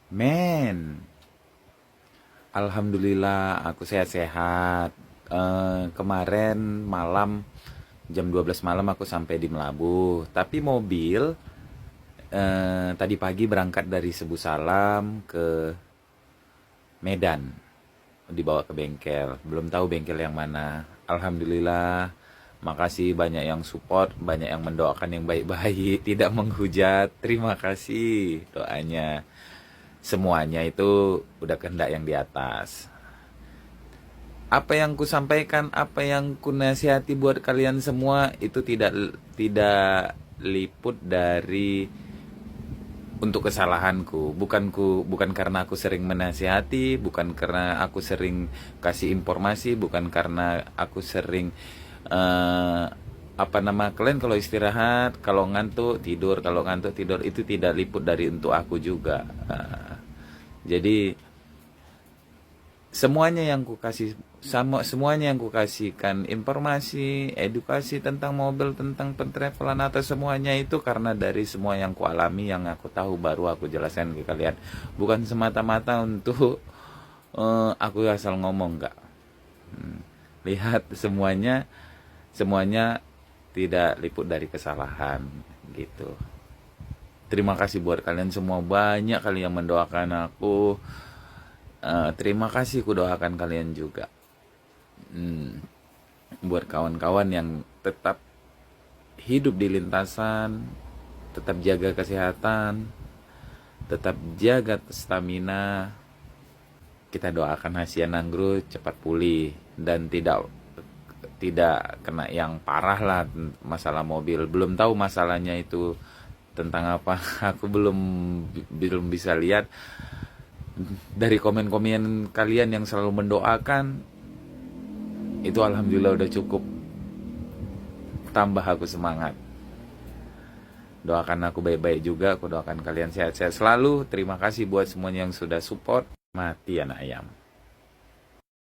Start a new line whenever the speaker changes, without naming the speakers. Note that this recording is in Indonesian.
Men, alhamdulillah aku sehat-sehat. Kemarin malam jam 12 malam aku sampai di Melabuh. Tapi mobil tadi pagi berangkat dari Sebu Salam ke Medan, dibawa ke bengkel. Belum tahu bengkel yang mana. Alhamdulillah, makasih banyak yang support, banyak yang mendoakan yang baik-baik, tidak menghujat. Terima kasih doanya. Semuanya itu udah kehendak yang di atas. Apa yang ku sampaikan, apa yang ku nasihati buat kalian semua itu tidak liput dari untuk kesalahanku. Bukan karena aku sering menasihati, bukan karena aku sering kasih informasi, bukan karena aku sering eh, apa nama kalian kalau istirahat, kalau ngantuk tidur, kalau ngantuk tidur, itu tidak liput dari untuk aku juga. Jadi semuanya yang ku kasih, sama semuanya yang ku kasihkan informasi, edukasi tentang mobil, tentang pentravelan atau semuanya itu karena dari semua yang ku alami, yang aku tahu baru aku jelaskan ke kalian. Bukan semata-mata untuk aku asal ngomong, enggak. Lihat semuanya, semuanya tidak liput dari kesalahan gitu. Terima kasih buat kalian semua, banyak kali yang mendoakan aku. Terima kasih, ku doakan kalian juga. Buat kawan-kawan yang tetap hidup di lintasan, tetap jaga kesehatan, tetap jaga stamina. Kita doakan Hasya Nanggru cepat pulih dan tidak kena yang parah lah masalah mobil. Belum tahu masalahnya itu tentang apa. Aku belum bisa lihat. Dari komen-komen kalian yang selalu mendoakan, itu alhamdulillah udah cukup tambah aku semangat. Doakan aku baik-baik juga, aku doakan kalian sehat-sehat selalu. Terima kasih buat semuanya yang sudah support. Mati anak ayam.